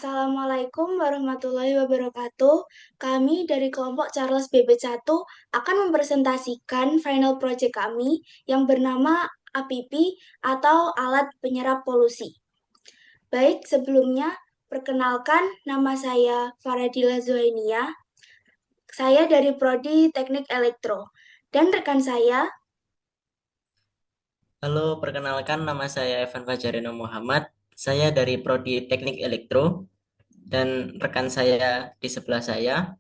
Assalamualaikum warahmatullahi wabarakatuh. Kami dari kelompok Charles BB1 akan mempresentasikan final project kami yang bernama APP atau Alat Penyerap Polusi. Baik, sebelumnya perkenalkan nama saya Faradila Zuhainia. Saya dari Prodi Teknik Elektro. Dan rekan saya, Halo, perkenalkan nama saya Evan Fajarino Muhammad. Saya dari Prodi Teknik Elektro dan rekan saya di sebelah saya.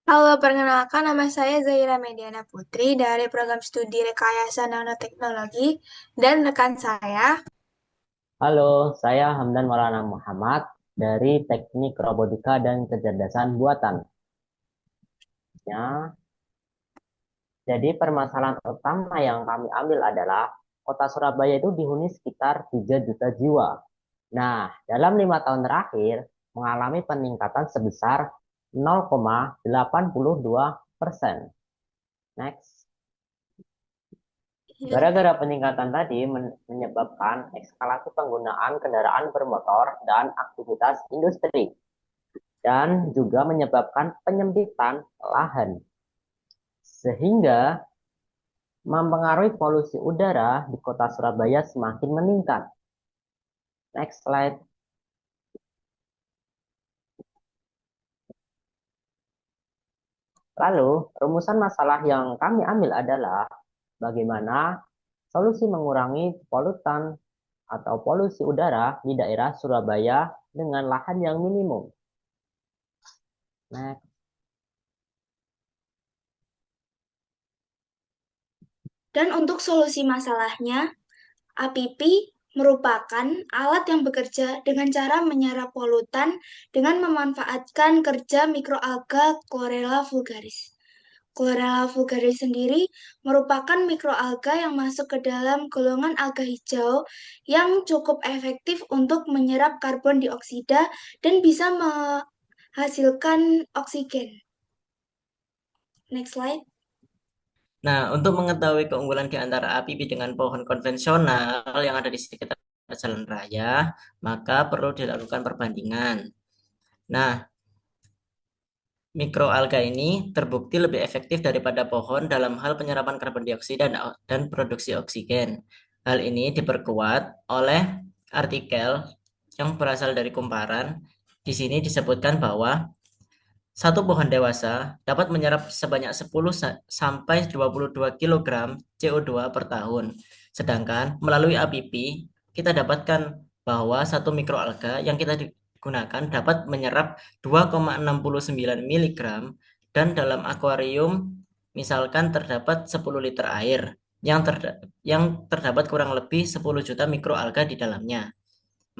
Halo, perkenalkan nama saya Zaira Mediana Putri dari program studi Rekayasa Nanoteknologi dan rekan saya. Halo, saya Hamdan Maulana Muhammad dari Teknik Robotika dan Kecerdasan Buatan. Ya, jadi permasalahan utama yang kami ambil adalah Kota Surabaya itu dihuni sekitar 3 juta jiwa. Nah, dalam 5 tahun terakhir mengalami peningkatan sebesar 0,82%. Next. Ya, Gara-gara peningkatan tadi menyebabkan eskalasi penggunaan kendaraan bermotor dan aktivitas industri, dan juga menyebabkan penyempitan lahan, sehingga mempengaruhi polusi udara di kota Surabaya semakin meningkat. Next slide. Lalu, rumusan masalah yang kami ambil adalah bagaimana solusi mengurangi polutan atau polusi udara di daerah Surabaya dengan lahan yang minimum. Next. dan untuk solusi masalahnya, APP merupakan alat yang bekerja dengan cara menyerap polutan dengan memanfaatkan kerja mikroalga Chlorella vulgaris. Chlorella vulgaris sendiri merupakan mikroalga yang masuk ke dalam golongan alga hijau yang cukup efektif untuk menyerap karbon dioksida dan bisa menghasilkan oksigen. Next slide. Nah, untuk mengetahui keunggulan di antara APP dengan pohon konvensional yang ada di sekitar jalan raya, maka perlu dilakukan perbandingan. Nah, mikroalga ini terbukti lebih efektif daripada pohon dalam hal penyerapan karbon dioksida dan produksi oksigen. Hal ini diperkuat oleh artikel yang berasal dari Kumparan. Di sini disebutkan bahwa satu pohon dewasa dapat menyerap sebanyak 10 sampai 22 kilogram CO2 per tahun. Sedangkan melalui APP, kita dapatkan bahwa satu mikroalga yang kita gunakan dapat menyerap 2,69 miligram, dan dalam akuarium misalkan terdapat 10 liter air yang terdapat kurang lebih 10 juta mikroalga di dalamnya.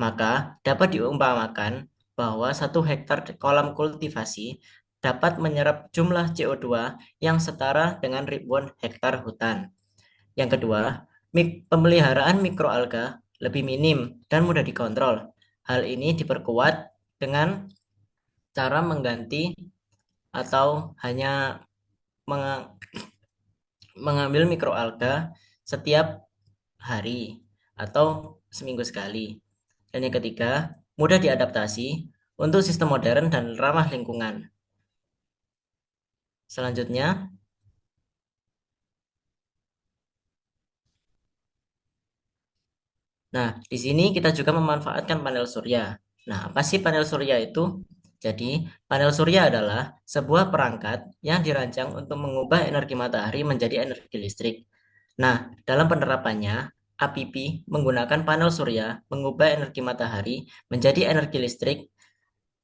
Maka dapat diumpamakan bahwa 1 hektar kolam kultivasi dapat menyerap jumlah CO2 yang setara dengan ribuan hektar hutan. Yang kedua, pemeliharaan mikroalga lebih minim dan mudah dikontrol. Hal ini diperkuat dengan cara mengganti atau hanya mengambil mikroalga setiap hari atau seminggu sekali. Dan yang ketiga, mudah diadaptasi untuk sistem modern dan ramah lingkungan. Selanjutnya, nah, di sini kita juga memanfaatkan panel surya. Nah, apa sih panel surya itu? Jadi, panel surya adalah sebuah perangkat yang dirancang untuk mengubah energi matahari menjadi energi listrik. Nah, dalam penerapannya, APP menggunakan panel surya mengubah energi matahari menjadi energi listrik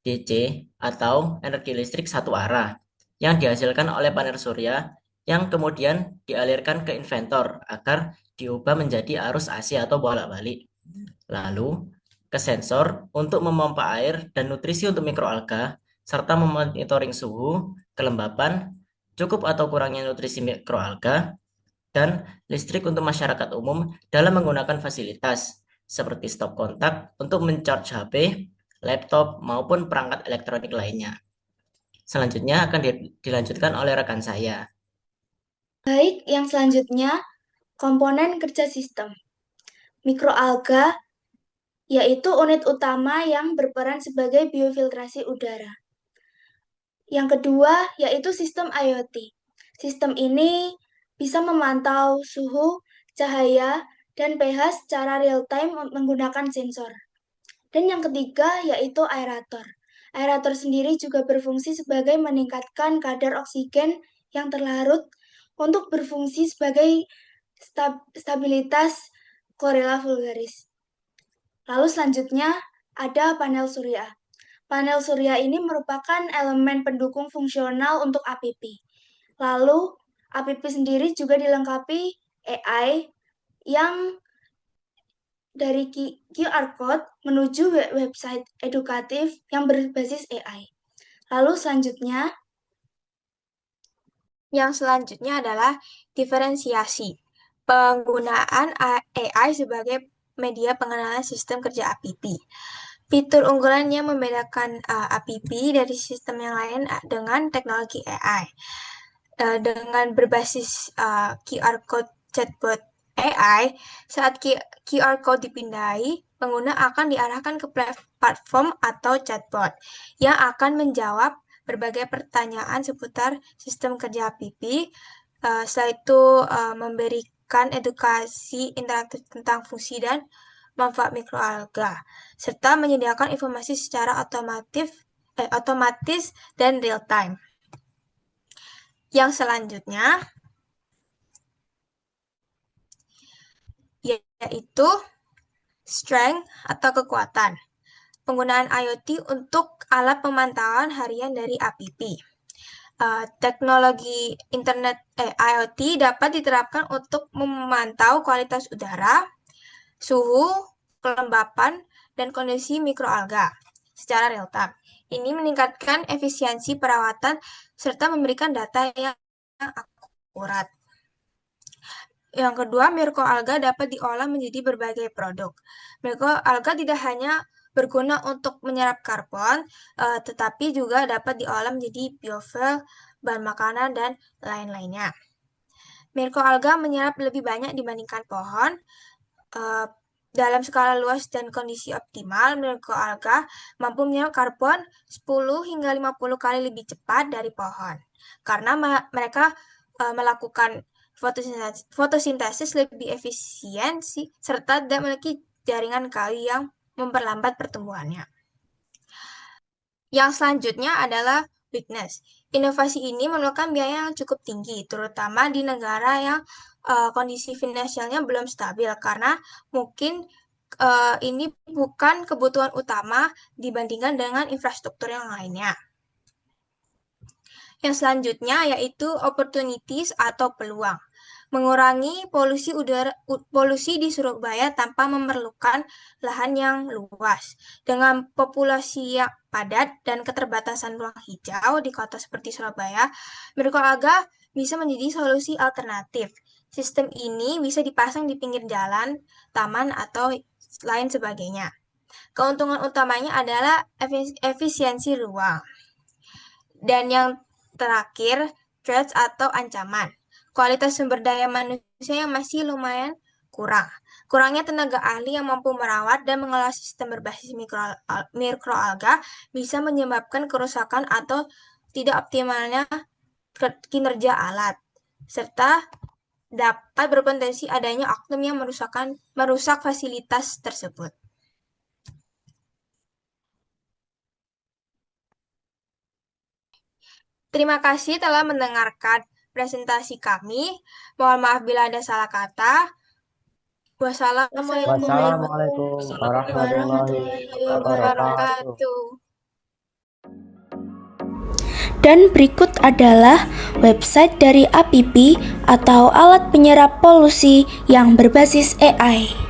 DC atau energi listrik satu arah yang dihasilkan oleh panel surya yang kemudian dialirkan ke inverter agar diubah menjadi arus AC atau bolak-balik. Lalu ke sensor untuk memompa air dan nutrisi untuk mikroalga serta memonitoring suhu, kelembapan, cukup atau kurangnya nutrisi mikroalga, dan listrik untuk masyarakat umum dalam menggunakan fasilitas seperti stop kontak untuk mencharge HP, laptop, maupun perangkat elektronik lainnya. Selanjutnya akan dilanjutkan oleh rekan saya. Baik, yang selanjutnya komponen kerja sistem. Mikroalga yaitu unit utama yang berperan sebagai biofiltrasi udara. Yang kedua yaitu sistem IoT. Sistem ini bisa memantau suhu, cahaya, dan pH secara real-time menggunakan sensor. Dan yang ketiga yaitu aerator. Aerator sendiri juga berfungsi sebagai meningkatkan kadar oksigen yang terlarut untuk berfungsi sebagai stabilitas Chlorella vulgaris. Lalu selanjutnya ada panel surya. Panel surya ini merupakan elemen pendukung fungsional untuk APP. Lalu APP sendiri juga dilengkapi AI yang dari QR code menuju website edukatif yang berbasis AI. Lalu Yang selanjutnya adalah diferensiasi. Penggunaan AI sebagai media pengenalan sistem kerja APP. Fitur unggulan yang membedakan APP dari sistem yang lain dengan teknologi AI. Dengan berbasis QR code chatbot AI, saat QR code dipindai, pengguna akan diarahkan ke platform atau chatbot yang akan menjawab berbagai pertanyaan seputar sistem kerja APP. Setelah itu memberikan edukasi interaktif tentang fungsi dan manfaat mikroalga, serta menyediakan informasi secara otomatis dan real time. Yang selanjutnya yaitu strength atau kekuatan. Penggunaan IoT untuk alat pemantauan harian dari APP. Teknologi internet IoT dapat diterapkan untuk memantau kualitas udara, suhu, kelembapan, dan kondisi mikroalga secara real time. Ini meningkatkan efisiensi perawatan serta memberikan data yang akurat. Yang kedua, mikroalga dapat diolah menjadi berbagai produk. Mikroalga tidak hanya berguna untuk menyerap karbon, tetapi juga dapat diolah menjadi biofuel, bahan makanan, dan lain-lainnya. Mikroalga menyerap lebih banyak dibandingkan pohon. Dalam skala luas dan kondisi optimal, mikroalga mampu menyerap karbon 10 hingga 50 kali lebih cepat dari pohon. Karena mereka melakukan fotosintesis lebih efisien serta tidak memiliki jaringan kayu yang memperlambat pertumbuhannya. Yang selanjutnya adalah weakness. Inovasi ini memerlukan biaya yang cukup tinggi, terutama di negara yang kondisi finansialnya belum stabil, karena mungkin ini bukan kebutuhan utama dibandingkan dengan infrastruktur yang lainnya. Yang selanjutnya yaitu opportunities atau peluang. Mengurangi polusi di Surabaya tanpa memerlukan lahan yang luas. Dengan populasi yang padat dan keterbatasan ruang hijau di kota seperti Surabaya, mikroalga bisa menjadi solusi alternatif. Sistem ini bisa dipasang di pinggir jalan, taman, atau lain sebagainya. Keuntungan utamanya adalah efisiensi ruang. Dan yang terakhir, threats atau ancaman. Kualitas sumber daya manusia yang masih lumayan kurang. Kurangnya tenaga ahli yang mampu merawat dan mengelola sistem berbasis mikroalga bisa menyebabkan kerusakan atau tidak optimalnya kinerja alat, serta dapat berpotensi adanya oknum yang merusak fasilitas tersebut. Terima kasih telah mendengarkan presentasi kami. Mohon maaf bila ada salah kata. Wassalamualaikum warahmatullahi wabarakatuh. Dan berikut adalah website dari APP atau alat penyerap polusi yang berbasis AI.